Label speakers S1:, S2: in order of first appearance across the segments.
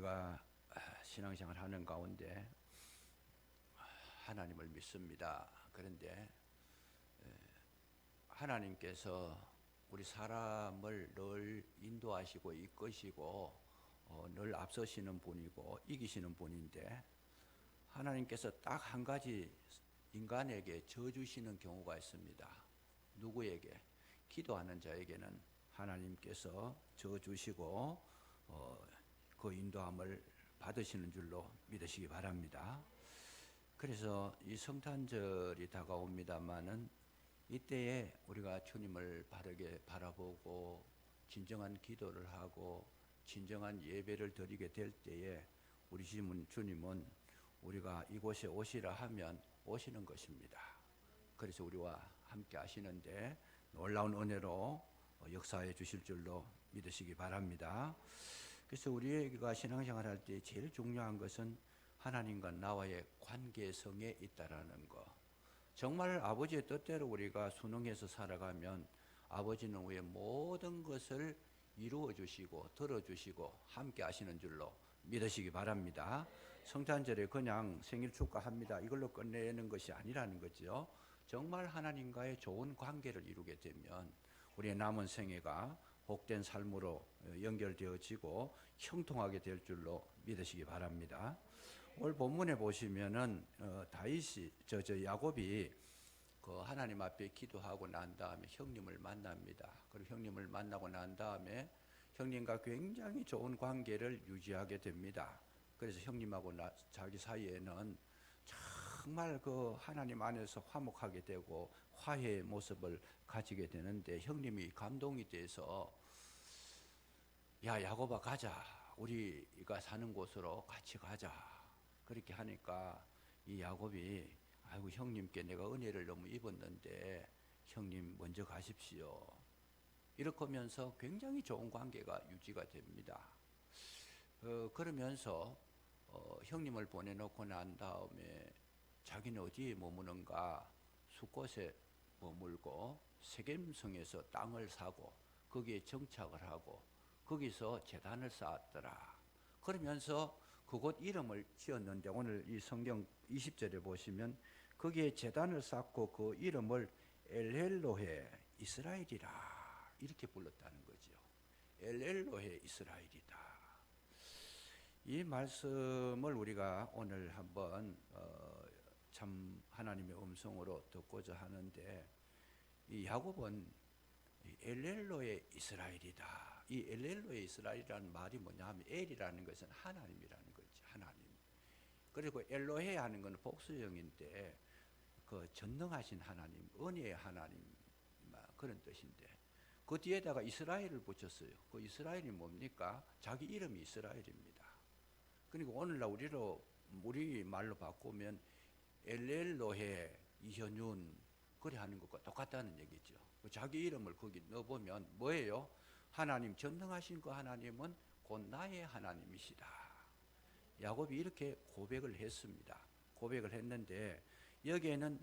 S1: 우리가 신앙생활 하는 가운데 하나님을 믿습니다. 그런데 하나님께서 우리 사람을 늘 인도하시고 이끄시고 늘 앞서시는 분이고 이기시는 분인데, 하나님께서 딱 한 가지 인간에게 져주시는 경우가 있습니다. 누구에게? 기도하는 자에게는 하나님께서 져주시고 그 인도함을 받으시는 줄로 믿으시기 바랍니다. 그래서 이 성탄절이 다가옵니다마는 이때에 우리가 주님을 바르게 바라보고 진정한 기도를 하고 진정한 예배를 드리게 될 때에 우리 주님은 우리가 이곳에 오시라 하면 오시는 것입니다. 그래서 우리와 함께 하시는데 놀라운 은혜로 역사해 주실 줄로 믿으시기 바랍니다. 그래서 우리가 신앙생활 할 때 제일 중요한 것은 하나님과 나와의 관계성에 있다라는 것. 정말 아버지의 뜻대로 우리가 순응해서 살아가면 아버지는 우리의 모든 것을 이루어 주시고 들어주시고 함께 하시는 줄로 믿으시기 바랍니다. 성탄절에 그냥 생일 축하합니다 이걸로 끝내는 것이 아니라는 거죠. 정말 하나님과의 좋은 관계를 이루게 되면 우리의 남은 생애가 복된 삶으로 연결되어지고 형통하게 될 줄로 믿으시기 바랍니다. 오늘 본문에 보시면은 다윗이 야곱이 그 하나님 앞에 기도하고 난 다음에 형님을 만납니다. 그리고 형님을 만나고 난 다음에 형님과 굉장히 좋은 관계를 유지하게 됩니다. 그래서 형님하고 자기 사이에는 정말 그 하나님 안에서 화목하게 되고 화해의 모습을 가지게 되는데, 형님이 감동이 돼서 야 야곱아 가자, 우리가 사는 곳으로 같이 가자, 그렇게 하니까 이 야곱이 아이고 형님께 내가 은혜를 너무 입었는데 형님 먼저 가십시오 이렇게 하면서 굉장히 좋은 관계가 유지가 됩니다. 그러면서 형님을 보내놓고 난 다음에 자기는 어디에 머무는가? 숫곳에 머물고 세겜성에서 땅을 사고 거기에 정착을 하고 거기서 제단을 쌓았더라. 그러면서 그곳 이름을 지었는데, 오늘 이 성경 20절에 보시면 거기에 제단을 쌓고 그 이름을 엘엘로헤 이스라엘이라 이렇게 불렀다는 거죠. 엘엘로헤 이스라엘이다. 이 말씀을 우리가 오늘 한번 참 하나님의 음성으로 듣고자 하는데, 이 야곱은 엘엘로의 이스라엘이다. 이 엘엘로의 이스라엘이라는 말이 뭐냐 하면 엘이라는 것은 하나님이라는 거죠. 하나님. 그리고 엘로헤 하는 것은 복수형인데 그 전능하신 하나님, 은혜의 하나님 그런 뜻인데, 그 뒤에다가 이스라엘을 붙였어요. 그 이스라엘이 뭡니까? 자기 이름이 이스라엘입니다. 그리고 오늘날 우리 말로 바꾸면 엘엘로헤 이현윤 그래 하는 것과 똑같다는 얘기죠. 자기 이름을 거기 넣어보면 뭐예요? 하나님, 전능하신 그 하나님은 곧 나의 하나님이시다. 야곱이 이렇게 고백을 했습니다. 고백을 했는데 여기에는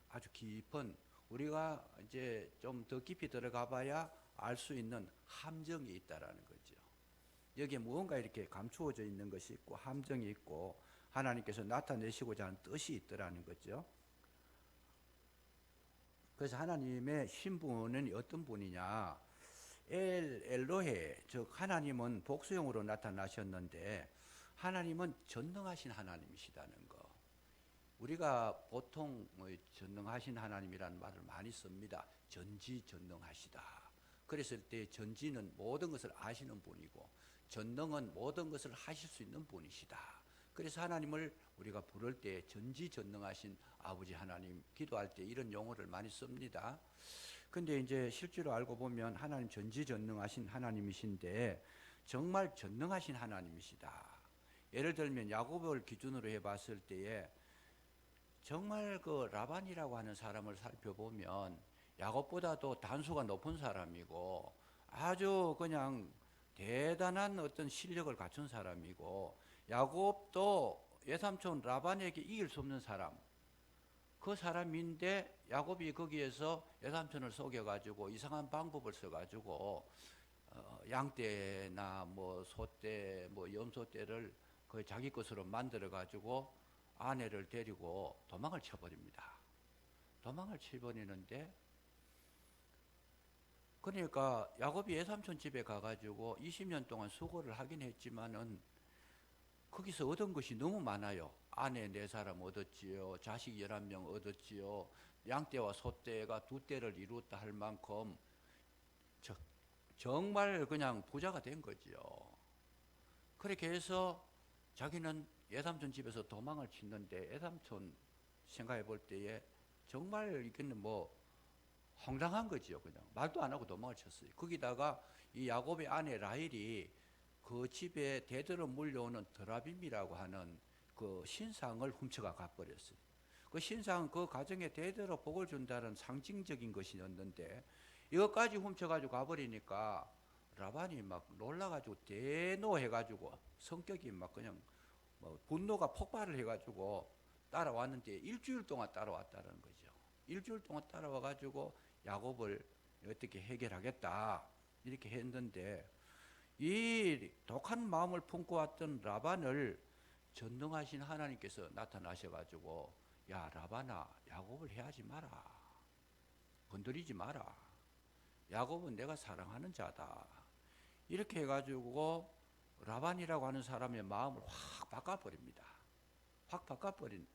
S1: 아주 깊은, 우리가 이제 좀 더 깊이 들어가 봐야 알 수 있는 함정이 있다라는 거죠. 여기에 무언가 이렇게 감추어져 있는 것이 있고 함정이 있고 하나님께서 나타내시고자 하는 뜻이 있더라는 거죠. 그래서 하나님의 신분은 어떤 분이냐? 엘로헤, 즉 하나님은 복수형으로 나타나셨는데 하나님은 전능하신 하나님이시다는 거. 우리가 보통 전능하신 하나님이라는 말을 많이 씁니다. 전지전능하시다. 그랬을 때 전지는 모든 것을 아시는 분이고 전능은 모든 것을 하실 수 있는 분이시다. 그래서 하나님을 우리가 부를 때 전지전능하신 아버지 하나님, 기도할 때 이런 용어를 많이 씁니다. 근데 이제 실제로 알고 보면 하나님 전지전능하신 하나님이신데 정말 전능하신 하나님이시다. 예를 들면 야곱을 기준으로 해봤을 때에 정말 그 라반이라고 하는 사람을 살펴보면 야곱보다도 단수가 높은 사람이고 아주 그냥 대단한 어떤 실력을 갖춘 사람이고, 야곱도 외삼촌 라반에게 이길 수 없는 사람, 그 사람인데 야곱이 거기에서 외삼촌을 속여가지고 이상한 방법을 써가지고 양떼나 뭐 소떼, 뭐 염소떼를 거의 자기 것으로 만들어 가지고 아내를 데리고 도망을 쳐버립니다. 도망을 쳐버리는데, 그러니까 야곱이 외삼촌 집에 가가지고 20년 동안 수고를 하긴 했지만은 거기서 얻은 것이 너무 많아요. 아내 4사람 얻었지요. 자식 11명 얻었지요. 양떼와 소떼가 2떼를 이루었다 할 만큼 정말 그냥 부자가 된 거지요. 그렇게 해서 자기는 외삼촌 집에서 도망을 치는데, 외삼촌 생각해 볼 때에 정말 이거는 뭐 황당한 거지요. 그냥 말도 안 하고 도망을 쳤어요. 거기다가 이 야곱의 아내 라헬이 그 집에 대대로 물려오는 드라빔이라고 하는 그 신상을 훔쳐가 가버렸어요. 그 신상은 그 가정에 대대로 복을 준다는 상징적인 것이었는데, 이것까지 훔쳐가지고 가버리니까 라반이 막 놀라가지고 대노해가지고 성격이 막 그냥 뭐 분노가 폭발을 해가지고 따라왔는데, 일주일 동안 따라왔다는 거죠. 일주일 동안 따라와가지고 야곱을 어떻게 해결하겠다 이렇게 했는데, 이 독한 마음을 품고 왔던 라반을 전능하신 하나님께서 나타나셔가지고, 야 라반아, 야곱을 해하지 마라, 건드리지 마라, 야곱은 내가 사랑하는 자다, 이렇게 해가지고 라반이라고 하는 사람의 마음을 확 바꿔버립니다. 확 바꿔버린,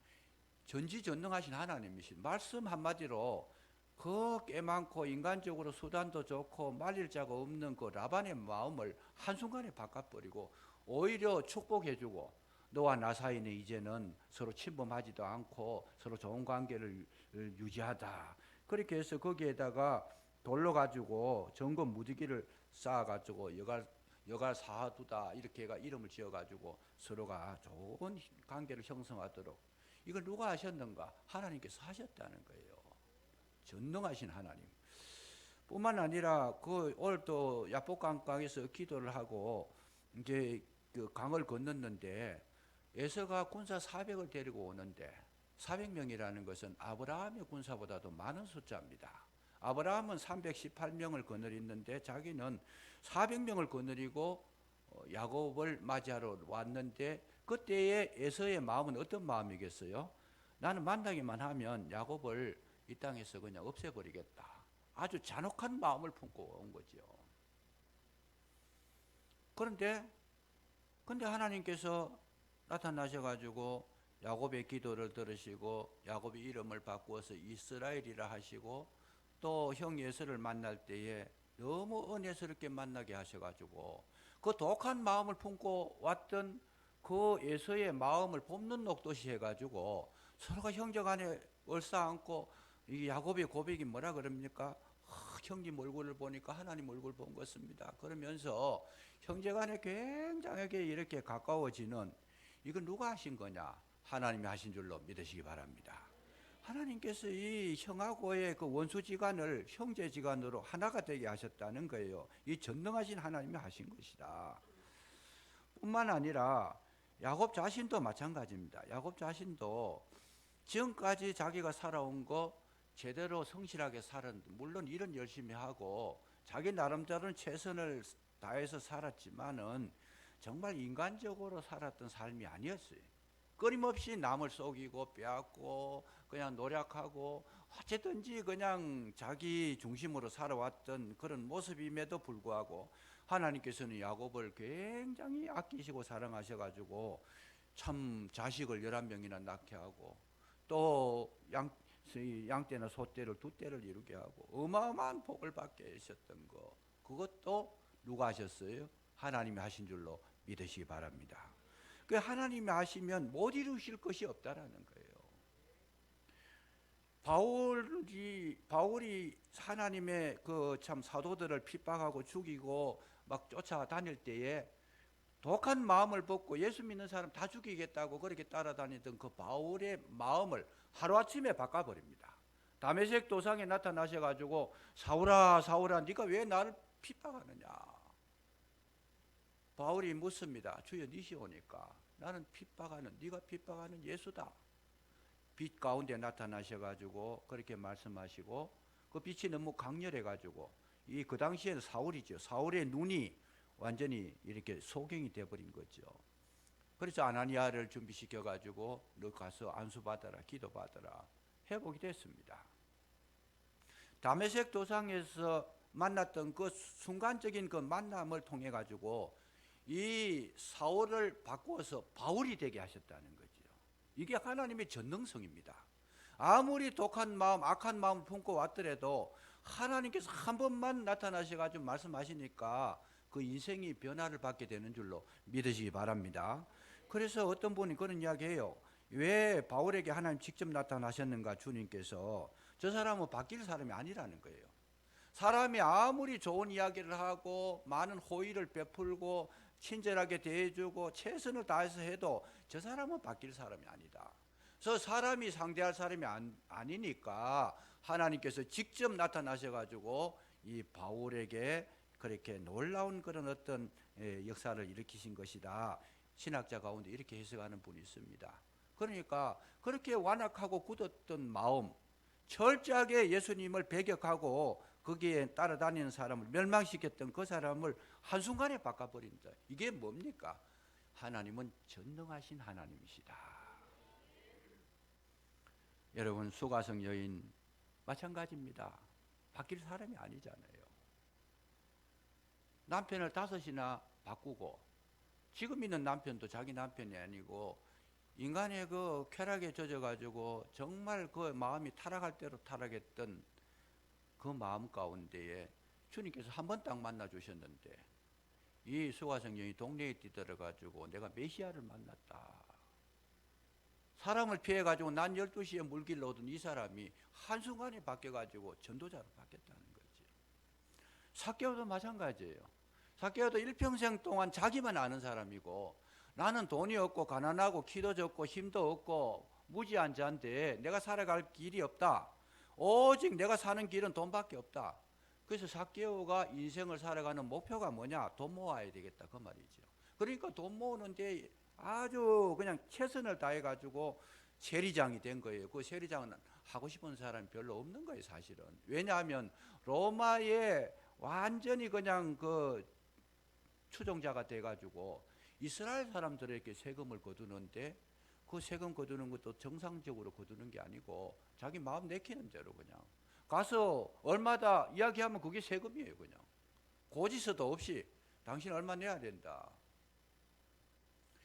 S1: 전지전능하신 하나님이신 말씀 한마디로 그 꽤 많고 인간적으로 수단도 좋고 말릴 자가 없는 그 라반의 마음을 한순간에 바꿔버리고 오히려 축복해주고, 너와 나 사이는 이제는 서로 침범하지도 않고 서로 좋은 관계를 유지하다. 그렇게 해서 거기에다가 돌로 가지고 정금 무지개를 쌓아가지고 여갈 사두다 이렇게 해가 이름을 지어가지고 서로가 좋은 관계를 형성하도록, 이걸 누가 하셨는가? 하나님께서 하셨다는 거예요. 전능하신 하나님. 뿐만 아니라 그 오늘 또 야복강에서 기도를 하고 이제 그 강을 건넜는데, 에서가 군사 400을 데리고 오는데, 400명이라는 것은 아브라함의 군사보다도 많은 숫자입니다. 아브라함은 318명을 거느렸는데 자기는 400명을 거느리고 야곱을 맞이하러 왔는데, 그때의 에서의 마음은 어떤 마음이겠어요? 나는 만나기만 하면 야곱을 이 땅에서 그냥 없애버리겠다. 아주 잔혹한 마음을 품고 온 거죠. 근데 하나님께서 나타나셔가지고 야곱의 기도를 들으시고 야곱의 이름을 바꾸어서 이스라엘이라 하시고, 또 형 에서를 만날 때에 너무 은혜스럽게 만나게 하셔가지고 그 독한 마음을 품고 왔던 그 에서의 마음을 볶는 녹듯이 해가지고 서로가 형제간에 얼싸안고, 이 야곱의 고백이 뭐라 그럽니까? 형님 얼굴을 보니까 하나님 얼굴 본 것입니다. 그러면서 형제간에 굉장하게 이렇게 가까워지는, 이건 누가 하신 거냐? 하나님이 하신 줄로 믿으시기 바랍니다. 하나님께서 이 형하고의 그 원수지간을 형제지간으로 하나가 되게 하셨다는 거예요. 이 전능하신 하나님이 하신 것이다. 뿐만 아니라 야곱 자신도 마찬가지입니다. 야곱 자신도 지금까지 자기가 살아온 거 제대로 성실하게 살았는데, 물론 일은 열심히 하고 자기 나름대로는 최선을 다해서 살았지만은 정말 인간적으로 살았던 삶이 아니었어요. 끊임없이 남을 속이고 빼앗고 그냥 노력하고 어쨌든지 그냥 자기 중심으로 살아왔던 그런 모습임에도 불구하고, 하나님께서는 야곱을 굉장히 아끼시고 사랑하셔가지고 참 자식을 11명이나 낳게 하고, 또 양떼나 소떼를 2떼를 이루게 하고 어마어마한 복을 받게 하셨던 거, 그것도 누가 하셨어요? 하나님이 하신 줄로 믿으시기 바랍니다. 그 하나님이 하시면 못 이루실 것이 없다라는 거예요. 바울이 하나님의 그 참 사도들을 핍박하고 죽이고 막 쫓아다닐 때에 독한 마음을 벗고 예수 믿는 사람 다 죽이겠다고 그렇게 따라다니던 그 바울의 마음을 하루아침에 바꿔버립니다. 다메섹 도상에 나타나셔가지고 사울아 사울아 네가 왜 나를 핍박하느냐. 바울이 묻습니다. 주여 니시오니까. 나는 핍박하는, 네가 핍박하는 예수다. 빛 가운데 나타나셔가지고 그렇게 말씀하시고, 그 빛이 너무 강렬해가지고 그 당시에는 사울이죠. 사울의 눈이 완전히 이렇게 소경이 돼버린 거죠. 그래서 아나니아를 준비시켜가지고 너 가서 안수받아라, 기도받아라, 회복이 됐습니다. 다메섹 도상에서 만났던 그 순간적인 그 만남을 통해 가지고 이 사울을 바꾸어서 바울이 되게 하셨다는 거죠. 이게 하나님의 전능성입니다. 아무리 독한 마음, 악한 마음을 품고 왔더라도 하나님께서 한 번만 나타나셔가지고 말씀하시니까 그 인생이 변화를 받게 되는 줄로 믿으시기 바랍니다. 그래서 어떤 분이 그런 이야기해요. 왜 바울에게 하나님 직접 나타나셨는가? 주님께서 저 사람은 바뀔 사람이 아니라는 거예요. 사람이 아무리 좋은 이야기를 하고 많은 호의를 베풀고 친절하게 대해주고 최선을 다해서 해도 저 사람은 바뀔 사람이 아니다. 그래서 사람이 상대할 사람이 아니니까 하나님께서 직접 나타나셔가지고 이 바울에게 그렇게 놀라운 그런 어떤 역사를 일으키신 것이다. 신학자 가운데 이렇게 해석하는 분이 있습니다. 그러니까 그렇게 완악하고 굳었던 마음, 철저하게 예수님을 배격하고 거기에 따라다니는 사람을 멸망시켰던 그 사람을 한순간에 바꿔버린다. 이게 뭡니까? 하나님은 전능하신 하나님이시다. 여러분, 수가성 여인 마찬가지입니다. 바뀔 사람이 아니잖아요. 남편을 5이나 바꾸고 지금 있는 남편도 자기 남편이 아니고 인간의 그 쾌락에 젖어가지고 정말 그 마음이 타락할 대로 타락했던 그 마음 가운데에 주님께서 한 번 딱 만나 주셨는데 이 수가성 여인이 동네에 뛰들어가지고 내가 메시아를 만났다. 사람을 피해가지고 난 12시에 물길로 오던 이 사람이 한순간에 바뀌어가지고 전도자로 바뀌었다는 거지. 삭개오도 마찬가지예요. 삭개오도 일평생 동안 자기만 아는 사람이고 나는 돈이 없고 가난하고 키도 적고 힘도 없고 무지한 자인데 내가 살아갈 길이 없다. 오직 내가 사는 길은 돈밖에 없다. 그래서 삭개오가 인생을 살아가는 목표가 뭐냐? 돈 모아야 되겠다 그 말이죠. 그러니까 돈 모으는데 아주 그냥 최선을 다해가지고 세리장이 된 거예요. 그 세리장은 하고 싶은 사람이 별로 없는 거예요 사실은. 왜냐하면 로마에 완전히 그냥 그 추종자가 돼가지고 이스라엘 사람들에게 세금을 거두는데 그 세금 거두는 것도 정상적으로 거두는 게 아니고 자기 마음 내키는 대로 그냥 가서 얼마다 이야기하면 그게 세금이에요. 그냥 고지서도 없이 당신 얼마 내야 된다.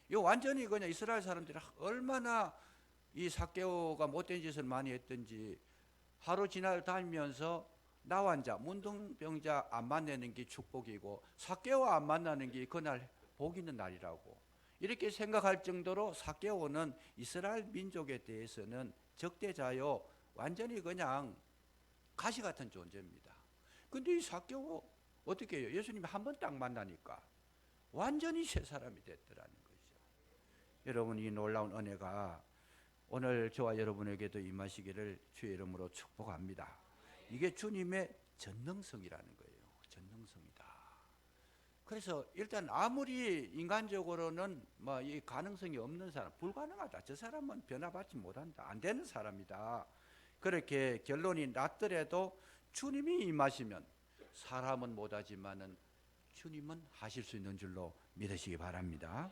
S1: 이거 완전히 그냥 이스라엘 사람들이 얼마나 이 삭개오가 못된 짓을 많이 했던지 하루 지나다니면서 나 환자, 문둥병자 안 만나는 게 축복이고 삭개오 안 만나는 게 그날 복 있는 날이라고 이렇게 생각할 정도로 삭개오는 이스라엘 민족에 대해서는 적대자요 완전히 그냥 가시 같은 존재입니다. 근데 이 삭개오 어떻게 해요? 예수님이 한 번 딱 만나니까 완전히 새 사람이 됐더라는 거죠. 여러분, 이 놀라운 은혜가 오늘 저와 여러분에게도 임하시기를 주의 이름으로 축복합니다. 이게 주님의 전능성이라는 거예요. 전능성이다. 그래서 일단 아무리 인간적으로는 뭐 이 가능성이 없는 사람, 불가능하다. 저 사람은 변화받지 못한다. 안 되는 사람이다. 그렇게 결론이 났더라도 주님이 임하시면 사람은 못하지만은 주님은 하실 수 있는 줄로 믿으시기 바랍니다.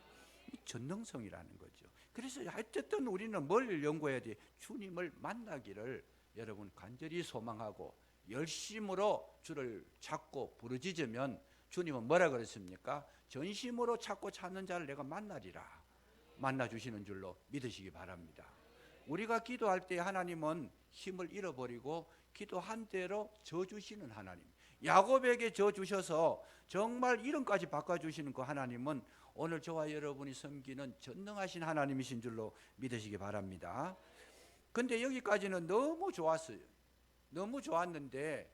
S1: 이 전능성이라는 거죠. 그래서 어쨌든 우리는 뭘 연구해야 돼? 주님을 만나기를 여러분 간절히 소망하고 열심으로 주를 찾고 부르짖으면 주님은 뭐라 그랬습니까? 전심으로 찾고 찾는 자를 내가 만나리라. 만나 주시는 줄로 믿으시기 바랍니다. 우리가 기도할 때 하나님은 힘을 잃어버리고 기도한 대로 저 주시는 하나님. 야곱에게 저 주셔서 정말 이름까지 바꿔주시는 그 하나님은 오늘 저와 여러분이 섬기는 전능하신 하나님이신 줄로 믿으시기 바랍니다. 근데 여기까지는 너무 좋았어요. 너무 좋았는데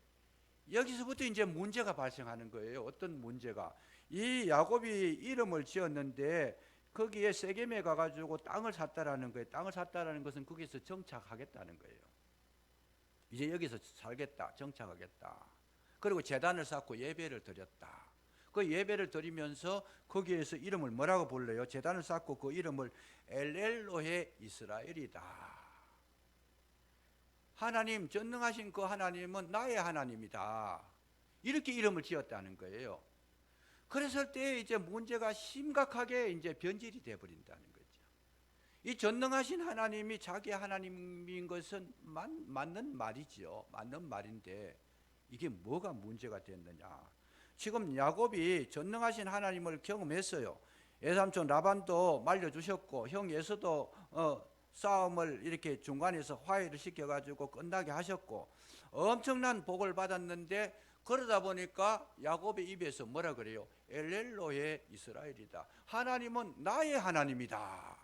S1: 여기서부터 이제 문제가 발생하는 거예요. 어떤 문제가? 이 야곱이 이름을 지었는데 거기에 세겜에 가가지고 땅을 샀다라는 거예요. 땅을 샀다라는 것은 거기서 정착하겠다는 거예요. 이제 여기서 살겠다, 정착하겠다. 그리고 제단을 쌓고 예배를 드렸다. 그 예배를 드리면서 거기에서 이름을 뭐라고 불러요? 제단을 쌓고 그 이름을 엘엘로헤 이스라엘이다. 하나님, 전능하신 그 하나님은 나의 하나님이다. 이렇게 이름을 지었다는 거예요. 그랬을 때 이제 문제가 심각하게 이제 변질이 돼 버린다는 거죠. 이 전능하신 하나님이 자기 하나님인 것은 맞는 말이지요. 맞는 말인데 이게 뭐가 문제가 됐느냐? 지금 야곱이 전능하신 하나님을 경험했어요. 외삼촌 라반도 말려주셨고 형 에서도 싸움을 이렇게 중간에서 화해를 시켜가지고 끝나게 하셨고 엄청난 복을 받았는데, 그러다 보니까 야곱의 입에서 뭐라 그래요? 엘렐로의 이스라엘이다. 하나님은 나의 하나님이다.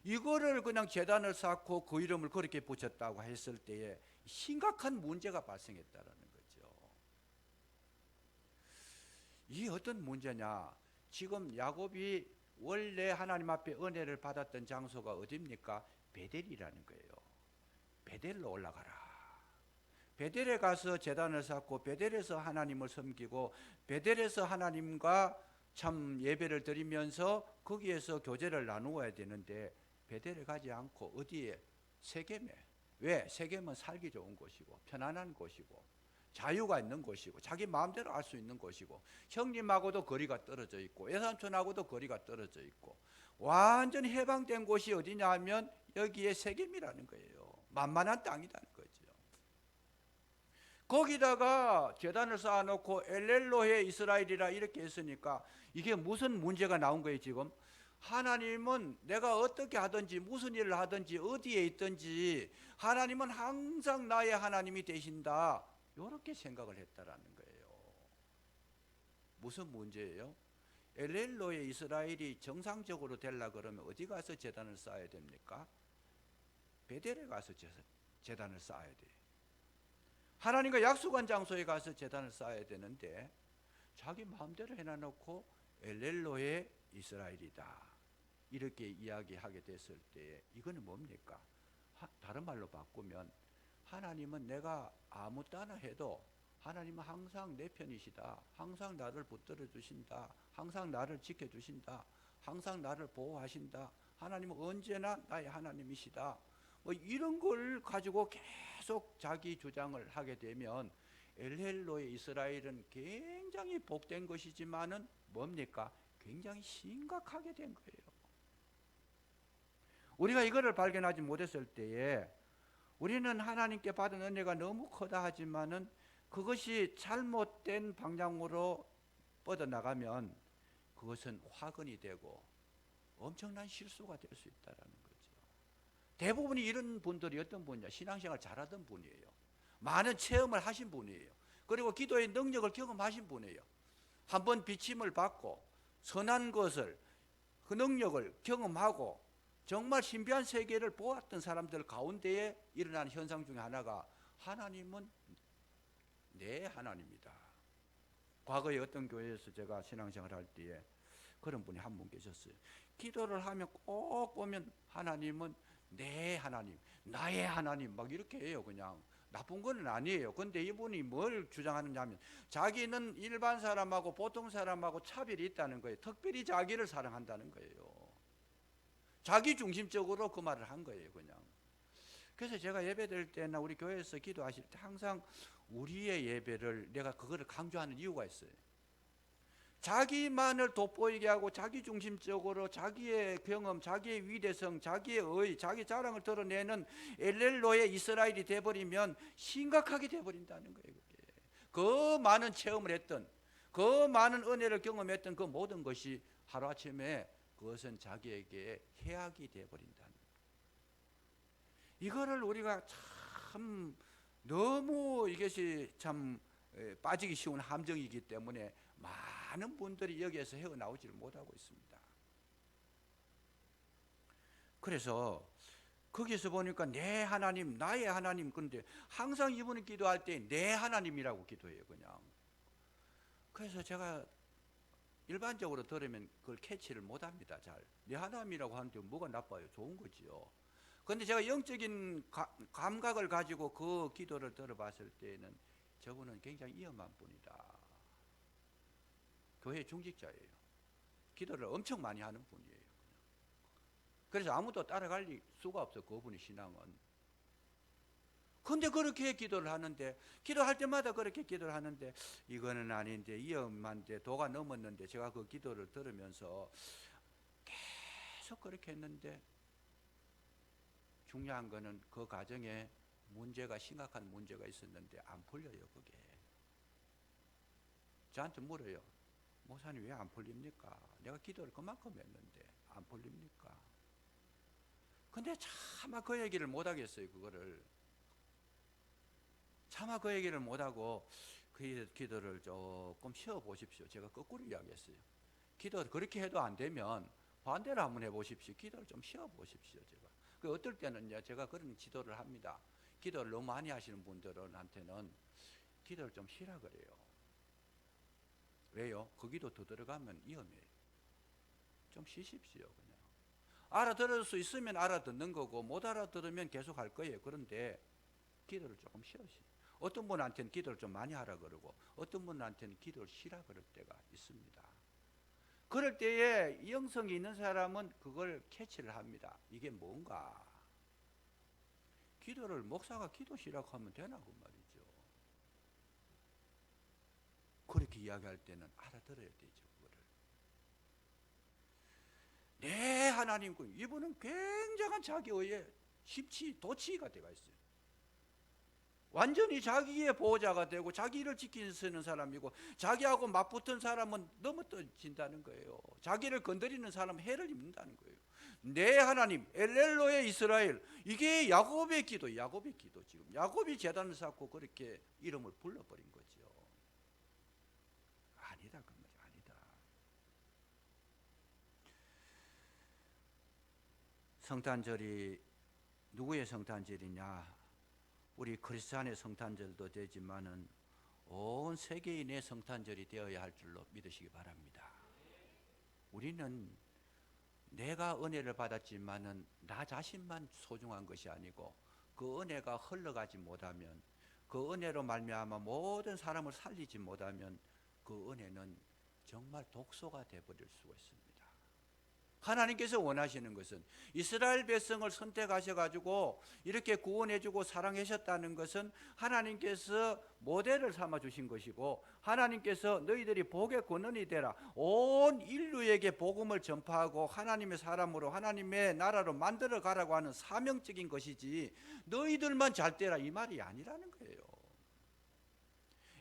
S1: 이거를 그냥 제단을 쌓고 그 이름을 그렇게 붙였다고 했을 때에 심각한 문제가 발생했다라는 거죠. 이 어떤 문제냐? 지금 야곱이 원래 하나님 앞에 은혜를 받았던 장소가 어디입니까? 베델이라는 거예요. 베델로 올라가라. 베델에 가서 제단을 쌓고 베델에서 하나님을 섬기고 베델에서 하나님과 참 예배를 드리면서 거기에서 교제를 나누어야 되는데 베델에 가지 않고 어디에? 세겜에. 왜? 세겜은 살기 좋은 곳이고 편안한 곳이고 자유가 있는 곳이고 자기 마음대로 할 수 있는 곳이고 형님하고도 거리가 떨어져 있고 외삼촌하고도 거리가 떨어져 있고 완전히 해방된 곳이 어디냐 하면 여기에 세겜이라는 거예요. 만만한 땅이라는 거죠. 거기다가 제단을 쌓아놓고 엘렐로헤 이스라엘이라 이렇게 했으니까 이게 무슨 문제가 나온 거예요 지금? 하나님은 내가 어떻게 하든지 무슨 일을 하든지 어디에 있든지 하나님은 항상 나의 하나님이 되신다, 이렇게 생각을 했다라는 거예요. 무슨 문제예요? 엘렐로헤 이스라엘이 정상적으로 되려 그러면 어디 가서 제단을 쌓아야 됩니까? 베델에 가서 제단을 쌓아야 돼요. 하나님과 약속한 장소에 가서 제단을 쌓아야 되는데 자기 마음대로 해놔놓고 엘렐로의 이스라엘이다 이렇게 이야기하게 됐을 때 이거는 뭡니까? 다른 말로 바꾸면 하나님은 내가 아무 따나 해도 하나님은 항상 내 편이시다, 항상 나를 붙들어 주신다, 항상 나를 지켜주신다, 항상 나를 보호하신다, 하나님은 언제나 나의 하나님이시다, 뭐 이런 걸 가지고 계속 자기 주장을 하게 되면 엘헬로의 이스라엘은 굉장히 복된 것이지만은 뭡니까? 굉장히 심각하게 된 거예요. 우리가 이거를 발견하지 못했을 때에 우리는 하나님께 받은 은혜가 너무 크다 하지만은 그것이 잘못된 방향으로 뻗어나가면 그것은 화근이 되고 엄청난 실수가 될 수 있다는 거죠. 대부분이 이런 분들이 어떤 분이냐? 신앙생활 잘하던 분이에요. 많은 체험을 하신 분이에요. 그리고 기도의 능력을 경험하신 분이에요. 한번 비침을 받고 선한 것을, 그 능력을 경험하고 정말 신비한 세계를 보았던 사람들 가운데에 일어나는 현상 중에 하나가 하나님은 내 하나님이다. 과거에 어떤 교회에서 제가 신앙생활 할 때에 그런 분이 한 분 계셨어요. 기도를 하면 꼭 보면 하나님은 내 하나님, 나의 하나님 막 이렇게 해요. 그냥 나쁜 건 아니에요. 근데 이분이 뭘 주장하느냐 하면 자기는 일반 사람하고 보통 사람하고 차별이 있다는 거예요. 특별히 자기를 사랑한다는 거예요. 자기 중심적으로 그 말을 한 거예요. 그냥. 그래서 제가 예배 드릴 때나 우리 교회에서 기도하실 때 항상 우리의 예배를 내가 그거를 강조하는 이유가 있어요. 자기만을 돋보이게 하고 자기 중심적으로 자기의 경험, 자기의 위대성, 자기의 의, 자기 자랑을 드러내는 엘렐로의 이스라엘이 돼버리면 심각하게 돼버린다는 거예요. 그게. 그 많은 체험을 했던, 그 많은 은혜를 경험했던 그 모든 것이 하루아침에 그것은 자기에게 해악이 돼버린다는 거예요. 이거를 우리가 참 너무 이것이 참 빠지기 쉬운 함정이기 때문에 많은 분들이 여기에서 헤어나오지를 못하고 있습니다. 그래서 거기서 보니까 내 하나님, 나의 하나님, 그런데 항상 이분이 기도할 때 내 하나님이라고 기도해요. 그냥. 그래서 제가 일반적으로 들으면 그걸 캐치를 못합니다. 잘. 내 하나님이라고 하는데 뭐가 나빠요? 좋은 거지요. 그런데 제가 영적인 감각을 가지고 그 기도를 들어봤을 때는 저분은 굉장히 위험한 분이다. 교회 중직자예요. 기도를 엄청 많이 하는 분이에요. 그래서 아무도 따라갈 수가 없어. 그분의 신앙은. 근데 그렇게 기도를 하는데, 기도할 때마다 그렇게 기도를 하는데, 이거는 아닌데, 위험한데, 도가 넘었는데, 제가 그 기도를 들으면서 계속 그렇게 했는데, 중요한 거는 그 과정에 문제가, 심각한 문제가 있었는데 안 풀려요. 그게 저한테 물어요. 목사님 왜 안 풀립니까? 내가 기도를 그만큼 했는데 안 풀립니까? 근데 차마 그 얘기를 못 하겠어요. 그거를 차마 그 얘기를 못 하고 그 기도를 조금 쉬어 보십시오. 제가 거꾸로 이야기했어요. 기도 그렇게 해도 안 되면 반대로 한번 해보십시오. 기도를 좀 쉬어 보십시오. 제가 그 어떨 때는요, 제가 그런 지도를 합니다. 기도를 너무 많이 하시는 분들한테는 기도를 좀 쉬라 그래요. 왜요? 그 기도 더 들어가면 위험해요. 좀 쉬십시오. 그냥 알아들을 수 있으면 알아듣는 거고, 못 알아들으면 계속 할 거예요. 그런데 기도를 조금 쉬어시. 어떤 분한테는 기도를 좀 많이 하라 그러고, 어떤 분한테는 기도를 쉬라 그럴 때가 있습니다. 그럴 때에 영성이 있는 사람은 그걸 캐치를 합니다. 이게 뭔가? 기도를 목사가 기도 쉬라고 하면 되나 그 말이죠. 그렇게 이야기할 때는 알아들어야 되죠. 그거를. 네, 하나님, 이분은 굉장한 자기의 도치가 되어 있어요. 완전히 자기의 보호자가 되고 자기 일을 지키는 사람이고, 자기하고 맞붙은 사람은 넘어진다는 거예요. 자기를 건드리는 사람은 해를 입는다는 거예요. 내 하나님, 엘렐로의 이스라엘, 이게 야곱의 기도, 지금 야곱이 제단을 쌓고 그렇게 이름을 불러버린 거죠. 아니다 그 말이 아니다. 성탄절이 누구의 성탄절이냐? 우리 크리스찬의 성탄절도 되지만은 온 세계인의 성탄절이 되어야 할 줄로 믿으시기 바랍니다. 우리는 내가 은혜를 받았지만은 나 자신만 소중한 것이 아니고, 그 은혜가 흘러가지 못하면, 그 은혜로 말미암아 모든 사람을 살리지 못하면 그 은혜는 정말 독소가 되어버릴 수가 있습니다. 하나님께서 원하시는 것은 이스라엘 백성을 선택하셔가지고 이렇게 구원해주고 사랑하셨다는 것은 하나님께서 모델을 삼아 주신 것이고, 하나님께서 너희들이 복의 권원이 되라, 온 인류에게 복음을 전파하고 하나님의 사람으로 하나님의 나라로 만들어 가라고 하는 사명적인 것이지, 너희들만 잘 되라 이 말이 아니라는 거예요.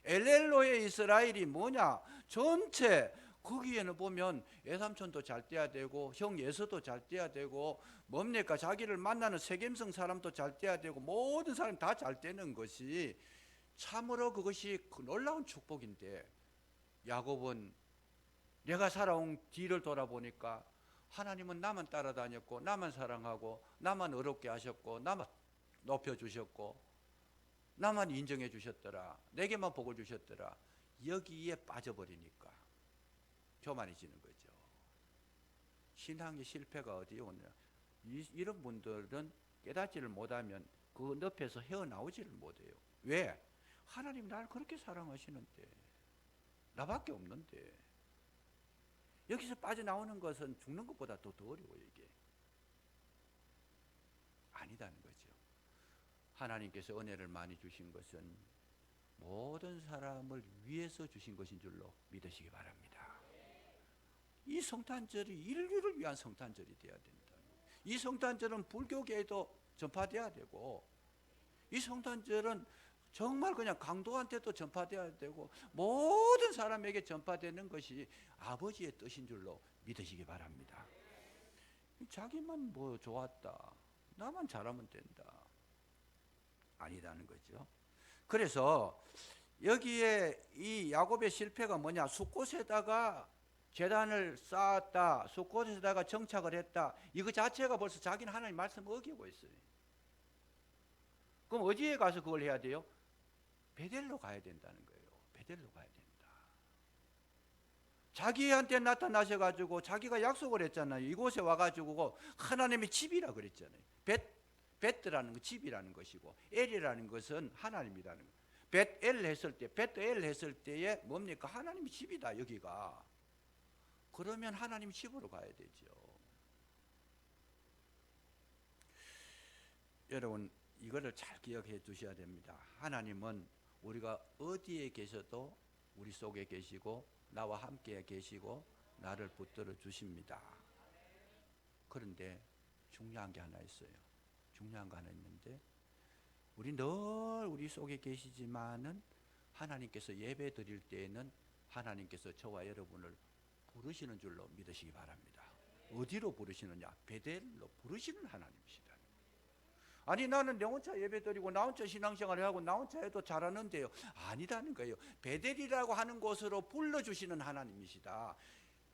S1: 엘렐로의 이스라엘이 뭐냐? 전체 거기에는 보면 애삼촌도 잘 돼야 되고, 형 예서도 잘 돼야 되고, 뭡니까? 자기를 만나는 세겜성 사람도 잘 돼야 되고, 모든 사람이 다 잘 되는 것이 참으로 그것이 놀라운 축복인데, 야곱은 내가 살아온 뒤를 돌아보니까 하나님은 나만 따라다녔고, 나만 사랑하고, 나만 어렵게 하셨고, 나만 높여주셨고, 나만 인정해 주셨더라, 내게만 복을 주셨더라. 여기에 빠져버리니까 교만해지는 거죠. 신앙의 실패가 어디에 오느냐? 이런 분들은 깨닫지를 못하면 그 늪에서 헤어나오지를 못해요. 왜? 하나님 나를 그렇게 사랑하시는데, 나밖에 없는데. 여기서 빠져나오는 것은 죽는 것보다 더 어려워요. 이게 아니다는 거죠. 하나님께서 은혜를 많이 주신 것은 모든 사람을 위해서 주신 것인 줄로 믿으시기 바랍니다. 이 성탄절이 인류를 위한 성탄절이 되어야 된다. 이 성탄절은 불교계에도 전파되어야 되고, 이 성탄절은 정말 그냥 강도한테도 전파되어야 되고, 모든 사람에게 전파되는 것이 아버지의 뜻인 줄로 믿으시기 바랍니다. 자기만 뭐 좋았다, 나만 잘하면 된다, 아니다는 거죠. 그래서 여기에 이 야곱의 실패가 뭐냐? 숫곳에다가 제단을 쌓았다, 숫곳에다가 정착을 했다, 이거 자체가 벌써 자기는 하나님 말씀을 어기고 있어요. 그럼 어디에 가서 그걸 해야 돼요? 베델로 가야 된다는 거예요. 베델로 가야 된다. 자기한테 나타나셔가지고 자기가 약속을 했잖아요. 이곳에 와가지고 하나님의 집이라 그랬잖아요. 베트라는 거 집이라는 것이고, 엘이라는 것은 하나님이라는 거. 벳엘 했을 때, 베트엘 했을 때에 뭡니까? 하나님의 집이다 여기가. 그러면 하나님 집으로 가야 되죠. 여러분, 이거를 잘 기억해 두셔야 됩니다. 하나님은 우리가 어디에 계셔도 우리 속에 계시고 나와 함께 계시고 나를 붙들어 주십니다. 그런데 중요한 게 하나 있어요. 중요한 거 하나 있는데 우리 늘 우리 속에 계시지만은 하나님께서 예배 드릴 때에는 하나님께서 저와 여러분을 부르시는 줄로 믿으시기 바랍니다. 어디로 부르시느냐? 베델로 부르시는 하나님이시다. 아니 나는 내 혼자 예배 드리고 나 혼자 신앙생활을 하고 나 혼자 해도 잘하는데요. 아니라는 거예요. 베델이라고 하는 곳으로 불러주시는 하나님이시다.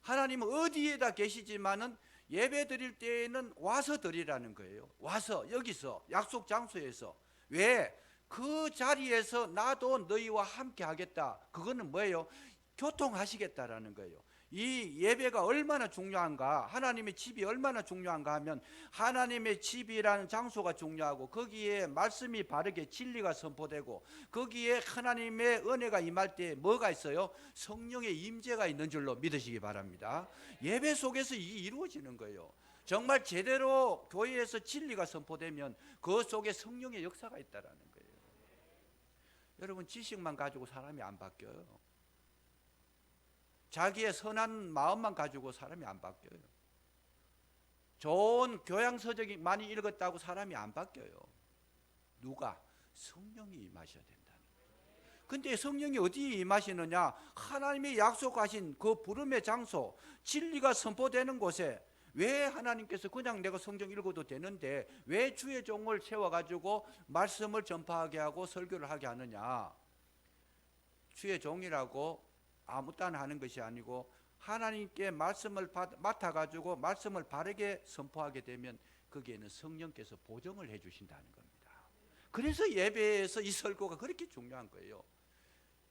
S1: 하나님은 어디에다 계시지만은 예배 드릴 때에는 와서 드리라는 거예요. 와서 여기서 약속 장소에서. 왜? 그 자리에서 나도 너희와 함께 하겠다. 그거는 뭐예요? 교통하시겠다라는 거예요. 이 예배가 얼마나 중요한가, 하나님의 집이 얼마나 중요한가 하면 하나님의 집이라는 장소가 중요하고 거기에 말씀이 바르게 진리가 선포되고 거기에 하나님의 은혜가 임할 때 뭐가 있어요? 성령의 임재가 있는 줄로 믿으시기 바랍니다. 예배 속에서 이게 이루어지는 거예요. 정말 제대로 교회에서 진리가 선포되면 그 속에 성령의 역사가 있다라는 거예요. 여러분 지식만 가지고 사람이 안 바뀌어요. 자기의 선한 마음만 가지고 사람이 안 바뀌어요. 좋은 교양서적이 많이 읽었다고 사람이 안 바뀌어요. 누가? 성령이 임하셔야 된다는 거예요. 근데 성령이 어디에 임하시느냐? 하나님이 약속하신 그 부름의 장소, 진리가 선포되는 곳에 왜 하나님께서 그냥 내가 성경 읽어도 되는데 왜 주의 종을 세워가지고 말씀을 전파하게 하고 설교를 하게 하느냐? 주의 종이라고 아무 딴 하는 것이 아니고 하나님께 말씀을 맡아가지고 말씀을 바르게 선포하게 되면 거기에는 성령께서 보정을 해주신다는 겁니다. 그래서 예배에서 이 설교가 그렇게 중요한 거예요.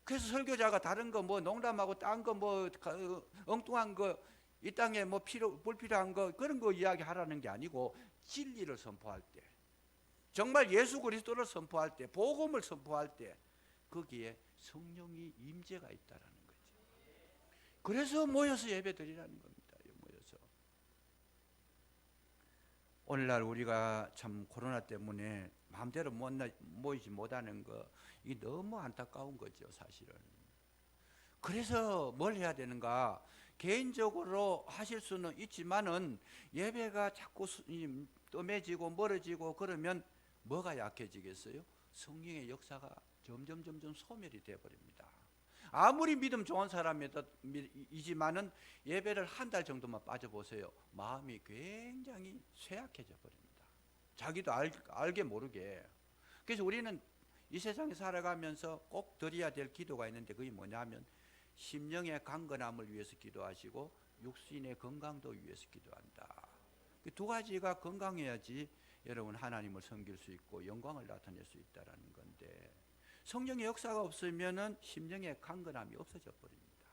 S1: 그래서 설교자가 다른 거 뭐 농담하고 딴 거 뭐 엉뚱한 거 이 땅에 뭐 불필요한 거 그런 거 이야기하라는 게 아니고 진리를 선포할 때 정말 예수 그리스도를 선포할 때 복음을 선포할 때 거기에 성령이 임재가 있다라는 거죠. 그래서 모여서 예배 드리라는 겁니다. 모여서. 오늘날 우리가 참 코로나 때문에 마음대로 모이지 못하는 거 이게 너무 안타까운 거죠, 사실은. 그래서 뭘 해야 되는가? 개인적으로 하실 수는 있지만은 예배가 자꾸 뜸해지고 멀어지고 그러면 뭐가 약해지겠어요? 성령의 역사가 점점 소멸이 되어버립니다. 아무리 믿음 좋은 사람이지만은 예배를 한 달 정도만 빠져보세요. 마음이 굉장히 쇠약해져 버립니다. 자기도 알게 모르게. 그래서 우리는 이 세상에 살아가면서 꼭 드려야 될 기도가 있는데 그게 뭐냐면 심령의 강건함을 위해서 기도하시고 육신의 건강도 위해서 기도한다. 두 가지가 건강해야지 여러분 하나님을 섬길 수 있고 영광을 나타낼 수 있다는 건데 성령의 역사가 없으면 심령의 강건함이 없어져 버립니다.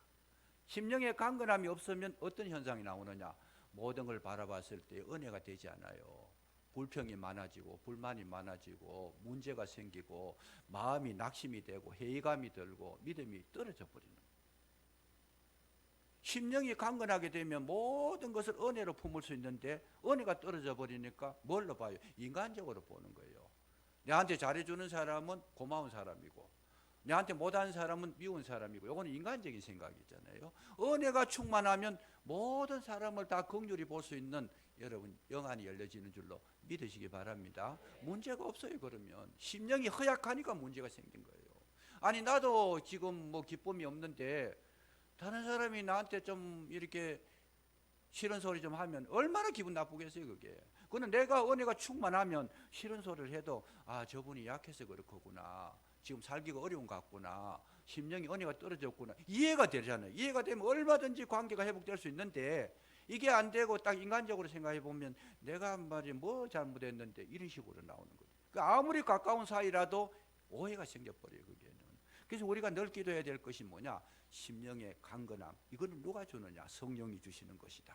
S1: 심령의 강건함이 없으면 어떤 현상이 나오느냐? 모든 걸 바라봤을 때 은혜가 되지 않아요. 불평이 많아지고 불만이 많아지고 문제가 생기고 마음이 낙심이 되고 회의감이 들고 믿음이 떨어져 버리는 거예요. 심령이 강건하게 되면 모든 것을 은혜로 품을 수 있는데 은혜가 떨어져 버리니까 뭘로 봐요? 인간적으로 보는 거예요. 내한테 잘해주는 사람은 고마운 사람이고 내한테 못하는 사람은 미운 사람이고 이거는 인간적인 생각이잖아요. 은혜가 충만하면 모든 사람을 다 긍휼히 볼 수 있는 여러분 영안이 열려지는 줄로 믿으시기 바랍니다. 문제가 없어요. 그러면 심령이 허약하니까 문제가 생긴 거예요. 아니 나도 지금 뭐 기쁨이 없는데 다른 사람이 나한테 좀 이렇게 싫은 소리 좀 하면 얼마나 기분 나쁘겠어요. 그게. 그는 내가 은혜가 충만하면 싫은 소리를 해도 아 저분이 약해서 그렇구나. 지금 살기가 어려운 것 같구나. 심령이 은혜가 떨어졌구나. 이해가 되잖아요. 이해가 되면 얼마든지 관계가 회복될 수 있는데 이게 안 되고 딱 인간적으로 생각해 보면 내가 말이 뭐 잘못했는데 이런 식으로 나오는 거죠. 그러니까 아무리 가까운 사이라도 오해가 생겨버려요. 그게는. 그래서 우리가 늘 기도해야 될 것이 뭐냐? 심령의 강건함. 이거는 누가 주느냐? 성령이 주시는 것이다.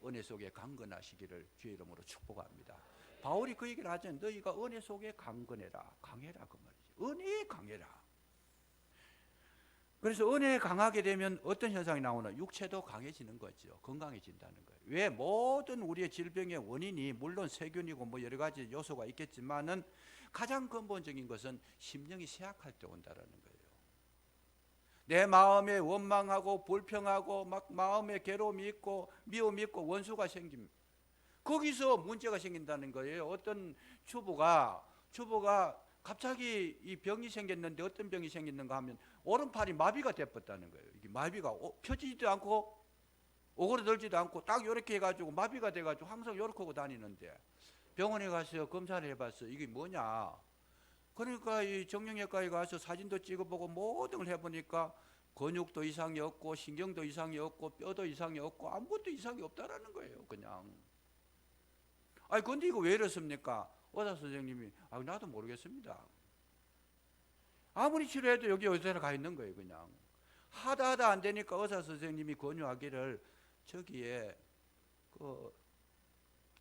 S1: 은혜 속에 강건하시기를 주의 이름으로 축복합니다. 바울이 그 얘기를 하잖아요. 너희가 은혜 속에 강건해라. 강해라 그 말이죠. 은혜에 강해라. 그래서 은혜 강하게 되면 어떤 현상이 나오나? 육체도 강해지는 거죠. 건강해진다는 거예요. 왜? 모든 우리의 질병의 원인이 물론 세균이고 뭐 여러 가지 요소가 있겠지만은 가장 근본적인 것은 심령이 쇠약할 때 온다라는 거예요. 내 마음에 원망하고 불평하고 막 마음에 괴로움이 있고 미움이 있고 원수가 생깁니다. 거기서 문제가 생긴다는 거예요. 어떤 주부가 갑자기 이 병이 생겼는데 어떤 병이 생겼는가 하면 오른팔이 마비가 돼버렸다는 거예요. 이게 마비가 펴지지도 않고 오그라들지도 않고 딱 이렇게 해가지고 마비가 돼가지고 항상 이렇게 하고 다니는데 병원에 가서 검사를 해봤어. 이게 뭐냐? 그러니까 이 정형외과에 가서 사진도 찍어보고 모든 걸 해보니까 근육도 이상이 없고 신경도 이상이 없고 뼈도 이상이 없고 아무것도 이상이 없다라는 거예요. 그냥. 아니 근데 이거 왜 이렇습니까? 의사 선생님이 나도 모르겠습니다. 아무리 치료해도 여기 어디서나 가 있는 거예요. 그냥 하다 안 되니까 의사 선생님이 권유하기를 저기에 그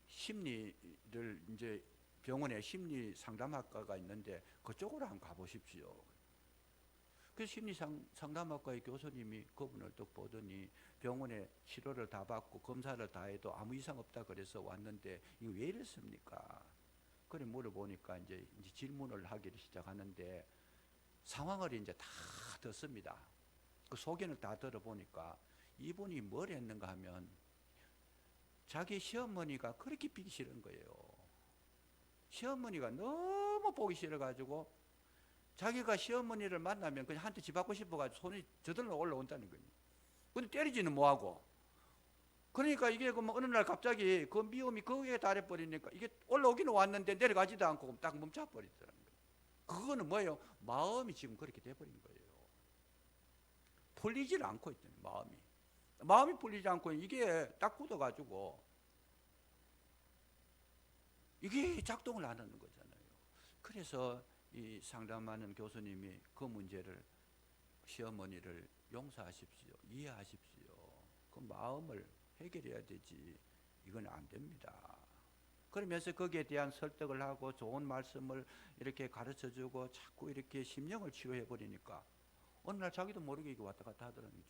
S1: 심리를 이제 병원에 심리 상담학과가 있는데 그쪽으로 한번 가보십시오. 그래서 심리 상담학과의 교수님이 그분을 또 보더니 병원에 치료를 다 받고 검사를 다 해도 아무 이상 없다 그래서 왔는데 이거 왜 이랬습니까? 그래 물어보니까 이제 질문을 하기를 시작하는데 상황을 이제 다 듣습니다. 그 소견을 다 들어보니까 이분이 뭘 했는가 하면 자기 시어머니가 그렇게 보기 싫은 거예요. 시어머니가 너무 보기 싫어가지고 자기가 시어머니를 만나면 그냥 한테 집 받고 싶어가지고 손이 저절로 올라온다는 거예요. 근데 때리지는 뭐하고. 그러니까 이게 어느 날 갑자기 그 미움이 거기에 달해버리니까 이게 올라오기는 왔는데 내려가지도 않고 딱 멈춰버리더라는 거예요. 그거는 뭐예요? 마음이 지금 그렇게 돼버린 거예요. 풀리질 않고 있다는 마음이 풀리지 않고 이게 딱 굳어가지고 이게 작동을 안 하는 거잖아요. 그래서 이 상담하는 교수님이 그 문제를 시어머니를 용서하십시오. 이해하십시오. 그 마음을 해결해야 되지. 이건 안 됩니다. 그러면서 거기에 대한 설득을 하고 좋은 말씀을 이렇게 가르쳐주고 자꾸 이렇게 심령을 치료해 버리니까 어느 날 자기도 모르게 이게 왔다 갔다 하더라고요.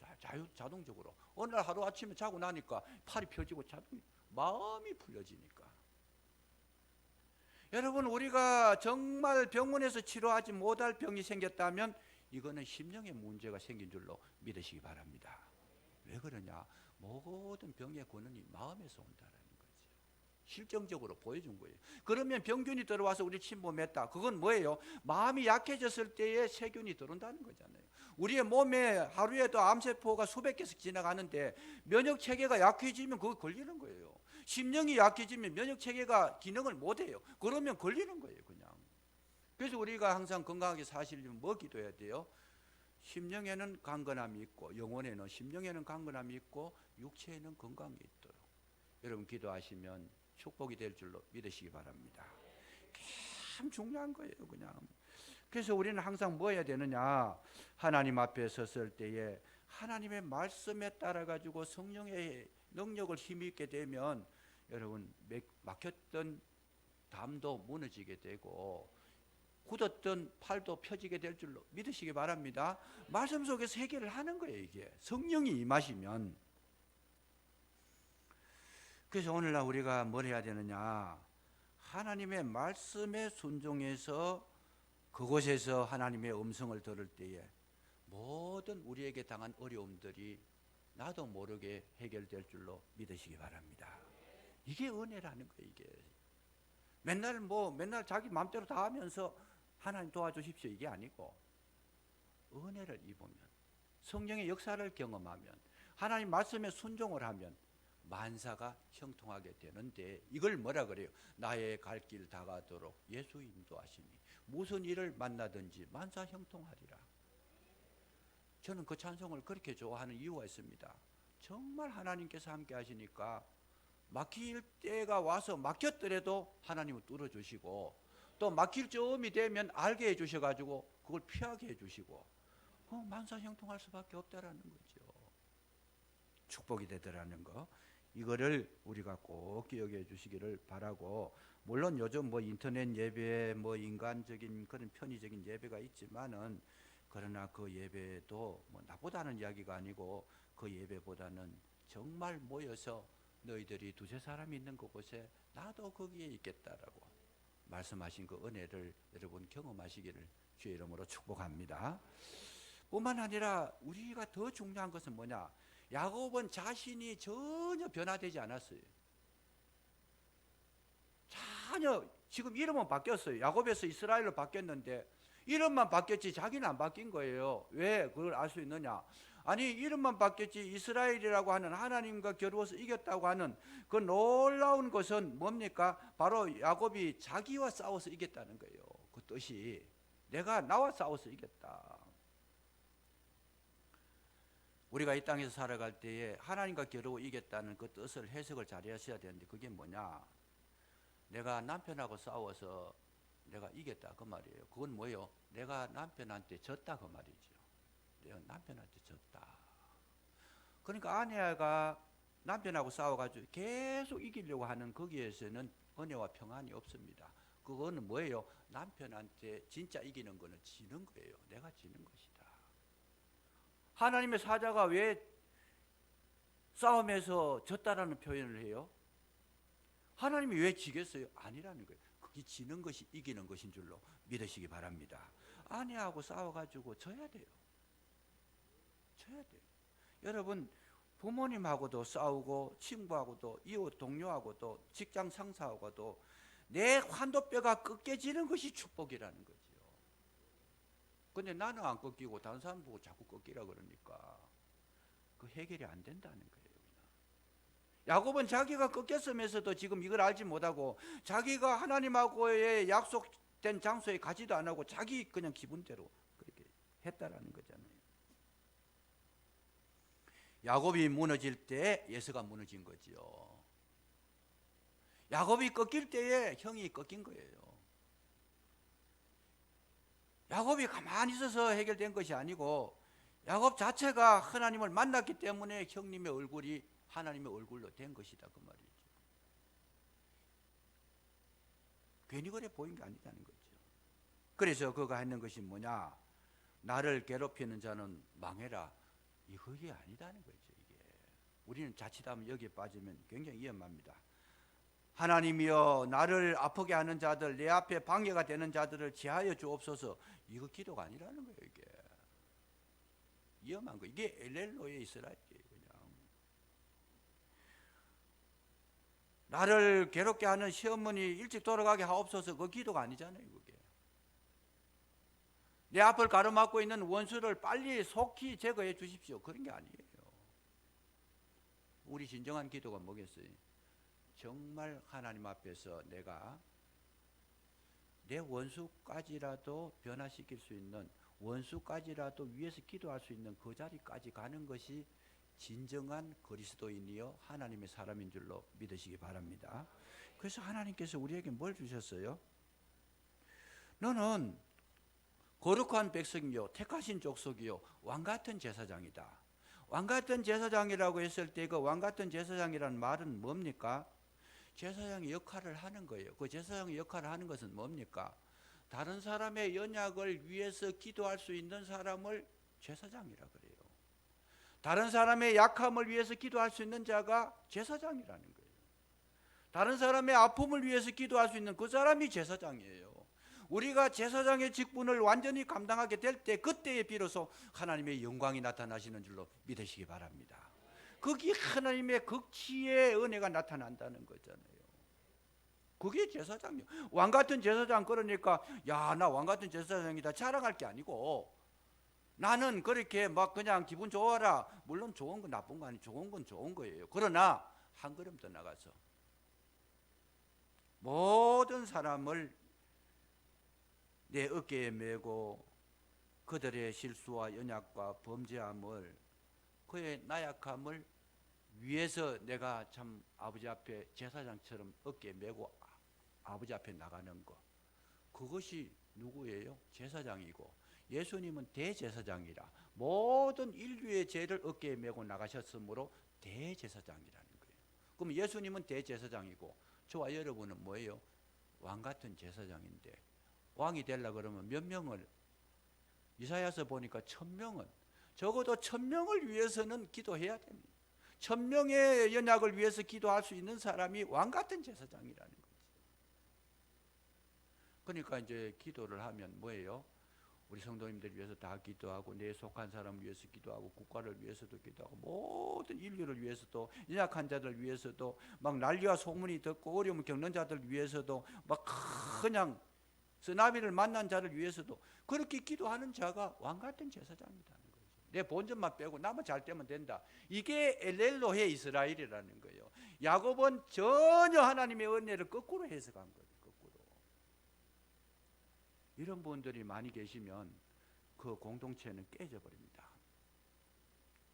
S1: 자동적으로. 어느 날 하루 아침에 자고 나니까 팔이 펴지고 마음이 풀려지니까. 여러분 우리가 정말 병원에서 치료하지 못할 병이 생겼다면 이거는 심령의 문제가 생긴 줄로 믿으시기 바랍니다. 왜 그러냐? 모든 병의 근원이 마음에서 온다라는 거죠. 실정적으로 보여준 거예요. 그러면 병균이 들어와서 우리 침범했다. 그건 뭐예요? 마음이 약해졌을 때에 세균이 들어온다는 거잖아요. 우리의 몸에 하루에도 암세포가 수백 개씩 지나가는데 면역체계가 약해지면 그거 걸리는 거예요. 심령이 약해지면 면역체계가 기능을 못해요. 그러면 걸리는 거예요. 그냥. 그래서 우리가 항상 건강하게 사시려면 뭐 기도해야 돼요? 심령에는 강건함이 있고 영혼에는 심령에는 강건함이 있고 육체에는 건강이 있도록 여러분 기도하시면 축복이 될 줄로 믿으시기 바랍니다. 참 중요한 거예요. 그냥. 그래서 우리는 항상 뭐 해야 되느냐? 하나님 앞에 섰을 때에 하나님의 말씀에 따라 가지고 성령의 능력을 힘입게 되면 여러분 막혔던 담도 무너지게 되고 굳었던 팔도 펴지게 될 줄로 믿으시기 바랍니다. 말씀 속에서 해결을 하는 거예요. 이게 성령이 임하시면. 그래서 오늘날 우리가 뭘 해야 되느냐? 하나님의 말씀에 순종해서 그곳에서 하나님의 음성을 들을 때에 모든 우리에게 당한 어려움들이 나도 모르게 해결될 줄로 믿으시기 바랍니다. 이게 은혜라는 거예요. 이게 맨날 자기 마음대로 다 하면서 하나님 도와주십시오 이게 아니고 은혜를 입으면 성령의 역사를 경험하면 하나님 말씀에 순종을 하면 만사가 형통하게 되는데 이걸 뭐라 그래요? 나의 갈 길 다가도록 예수 인도하시니 무슨 일을 만나든지 만사 형통하리라. 저는 그 찬송을 그렇게 좋아하는 이유가 있습니다. 정말 하나님께서 함께 하시니까 막힐 때가 와서 막혔더라도 하나님은 뚫어주시고 또 막힐 쯤이 되면 알게 해주셔가지고 그걸 피하게 해주시고 만사 형통할 수밖에 없다라는 거죠. 축복이 되더라는 거. 이거를 우리가 꼭 기억해 주시기를 바라고 물론 요즘 인터넷 예배 인간적인 그런 편의적인 예배가 있지만은 그러나 그 예배도 뭐 나보다는 이야기가 아니고 그 예배보다는 정말 모여서 너희들이 두세 사람이 있는 그곳에 나도 거기에 있겠다라고 말씀하신 그 은혜를 여러분 경험하시기를 주의 이름으로 축복합니다. 뿐만 아니라 우리가 더 중요한 것은 뭐냐? 야곱은 자신이 전혀 변화되지 않았어요. 전혀. 지금 이름은 바뀌었어요. 야곱에서 이스라엘로 바뀌었는데 이름만 바뀌었지 자기는 안 바뀐 거예요. 왜 그걸 알 수 있느냐? 아니 이름만 바뀌었지 이스라엘이라고 하는 하나님과 겨루어서 이겼다고 하는 그 놀라운 것은 뭡니까? 바로 야곱이 자기와 싸워서 이겼다는 거예요. 그 뜻이 내가 나와 싸워서 이겼다. 우리가 이 땅에서 살아갈 때에 하나님과 겨루어 이겼다는 그 뜻을 해석을 잘 하셔야 되는데 그게 뭐냐? 내가 남편하고 싸워서 내가 이겼다 그 말이에요. 그건 뭐예요? 내가 남편한테 졌다 그 말이죠. 내가 남편한테 졌다. 그러니까 아내가 남편하고 싸워가지고 계속 이기려고 하는 거기에서는 은혜와 평안이 없습니다. 그거는 뭐예요? 남편한테 진짜 이기는 거는 지는 거예요. 내가 지는 것이다. 하나님의 사자가 왜 싸움에서 졌다라는 표현을 해요? 하나님이 왜 지겠어요? 아니라는 거예요. 그게 지는 것이 이기는 것인 줄로 믿으시기 바랍니다. 아내하고 싸워가지고 져야 돼요. 져야 돼요. 여러분 부모님하고도 싸우고 친구하고도 이웃 동료하고도 직장 상사하고도 내 환도뼈가 꺾여지는 것이 축복이라는 거죠. 근데 나는 안 꺾이고 다른 사람 보고 자꾸 꺾이라 그러니까 그 해결이 안 된다는 거예요. 야곱은 자기가 꺾였으면서도 지금 이걸 알지 못하고 자기가 하나님하고의 약속된 장소에 가지도 안 하고 자기 그냥 기분대로 그렇게 했다라는 거잖아요. 야곱이 무너질 때 에서가 무너진 거지요. 야곱이 꺾일 때에 형이 꺾인 거예요. 야곱이 가만히 있어서 해결된 것이 아니고 야곱 자체가 하나님을 만났기 때문에 형님의 얼굴이 하나님의 얼굴로 된 것이다 그 말이죠. 괜히 그래 보인 게 아니다는 거죠. 그래서 그가 했는 것이 뭐냐? 나를 괴롭히는 자는 망해라. 이게 아니다는 거죠. 이게 우리는 자칫하면 여기에 빠지면 굉장히 위험합니다. 하나님이여 나를 아프게 하는 자들 내 앞에 방해가 되는 자들을 제하여 주옵소서. 이거 기도가 아니라는 거예요. 이게 위험한 거. 이게 엘렐로의 이스라엘이에요. 나를 괴롭게 하는 시어머니 일찍 돌아가게 하옵소서. 그 기도가 아니잖아요. 그게 내 앞을 가로막고 있는 원수를 빨리 속히 제거해 주십시오. 그런 게 아니에요. 우리 진정한 기도가 뭐겠어요? 정말 하나님 앞에서 내가 내 원수까지라도 변화시킬 수 있는, 원수까지라도 위해서 기도할 수 있는 그 자리까지 가는 것이 진정한 그리스도인이요 하나님의 사람인 줄로 믿으시기 바랍니다. 그래서 하나님께서 우리에게 뭘 주셨어요? 너는 거룩한 백성이요 택하신 족속이요 왕같은 제사장이다. 왕같은 제사장이라고 했을 때 그 왕같은 제사장이라는 말은 뭡니까? 제사장의 역할을 하는 거예요. 그 제사장의 역할을 하는 것은 뭡니까? 다른 사람의 연약을 위해서 기도할 수 있는 사람을 제사장이라 그래요. 다른 사람의 약함을 위해서 기도할 수 있는 자가 제사장이라는 거예요. 다른 사람의 아픔을 위해서 기도할 수 있는 그 사람이 제사장이에요. 우리가 제사장의 직분을 완전히 감당하게 될 때 그때에 비로소 하나님의 영광이 나타나시는 줄로 믿으시기 바랍니다. 거기 하나님의 극치의 은혜가 나타난다는 거잖아요. 그게 제사장이에요. 왕같은 제사장 그러니까 야, 나 왕같은 제사장이다 자랑할 게 아니고 나는 그렇게 막 그냥 기분 좋아라. 물론 좋은 건 나쁜 거 아니에요. 좋은 건 좋은 거예요. 그러나 한 걸음 더 나가서 모든 사람을 내 어깨에 메고 그들의 실수와 연약과 범죄함을 그의 나약함을 위해서 내가 참 아버지 앞에 제사장처럼 어깨에 메고 아버지 앞에 나가는 것, 그것이 누구예요? 제사장이고 예수님은 대제사장이라 모든 인류의 죄를 어깨에 메고 나가셨으므로 대제사장이라는 거예요. 그럼 예수님은 대제사장이고 저와 여러분은 뭐예요? 왕같은 제사장인데 왕이 되려고 그러면 몇 명을 이사야서 보니까 1000명은 적어도 1000명을 위해서는 기도해야 됩니다. 1000명의 연약을 위해서 기도할 수 있는 사람이 왕 같은 제사장이라는 거지. 그러니까 이제 기도를 하면 뭐예요? 우리 성도님들 위해서 다 기도하고 내 속한 사람 위해서 기도하고 국가를 위해서도 기도하고 모든 인류를 위해서도 연약한 자들 위해서도 막 난리와 소문이 듣고 어려움을 겪는 자들 위해서도 막 그냥 쓰나미를 만난 자를 위해서도 그렇게 기도하는 자가 왕 같은 제사장이라는 거죠. 내 본전만 빼고 나만 잘 되면 된다. 이게 엘렐로헤 이스라엘이라는 거예요. 야곱은 전혀 하나님의 은혜를 거꾸로 해석한 거예요. 이런 분들이 많이 계시면 그 공동체는 깨져버립니다.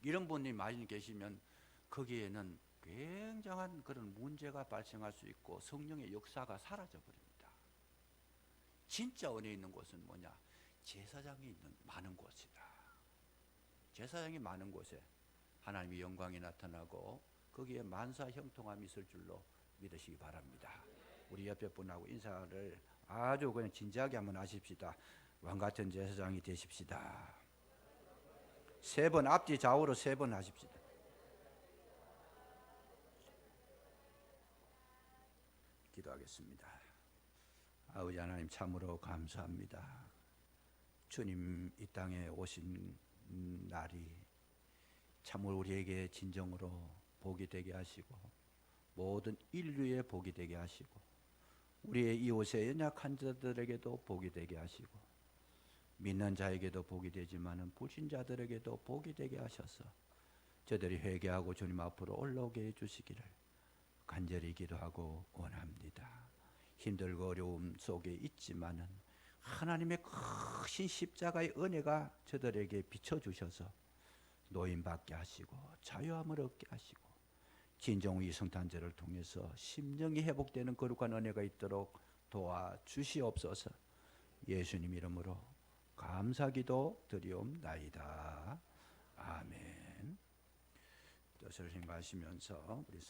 S1: 이런 분들이 많이 계시면 거기에는 굉장한 그런 문제가 발생할 수 있고 성령의 역사가 사라져버립니다. 진짜 은혜 있는 곳은 뭐냐? 제사장이 많은 곳이다. 제사장이 많은 곳에 하나님의 영광이 나타나고 거기에 만사 형통함이 있을 줄로 믿으시기 바랍니다. 우리 옆에 분하고 인사를 아주 그냥 진지하게 한번 하십시다. 왕같은 제사장이 되십시다. 3번 앞뒤 좌우로 3번 하십시다. 기도하겠습니다. 아버지 하나님 참으로 감사합니다. 주님 이 땅에 오신 날이 참으로 우리에게 진정으로 복이 되게 하시고 모든 인류의 복이 되게 하시고 우리의 이웃의 연약한 자들에게도 복이 되게 하시고 믿는 자에게도 복이 되지만은 불신자들에게도 복이 되게 하셔서 저들이 회개하고 주님 앞으로 올라오게 해주시기를 간절히 기도하고 원합니다. 힘들고 어려움 속에 있지만은 하나님의 크신 십자가의 은혜가 저들에게 비춰주셔서 노임받게 하시고 자유함을 얻게 하시고 진정의 성탄절을 통해서 심령이 회복되는 거룩한 은혜가 있도록 도와주시옵소서. 예수님 이름으로 감사기도 드리옵나이다. 아멘. 뜻을 행하시면서 우리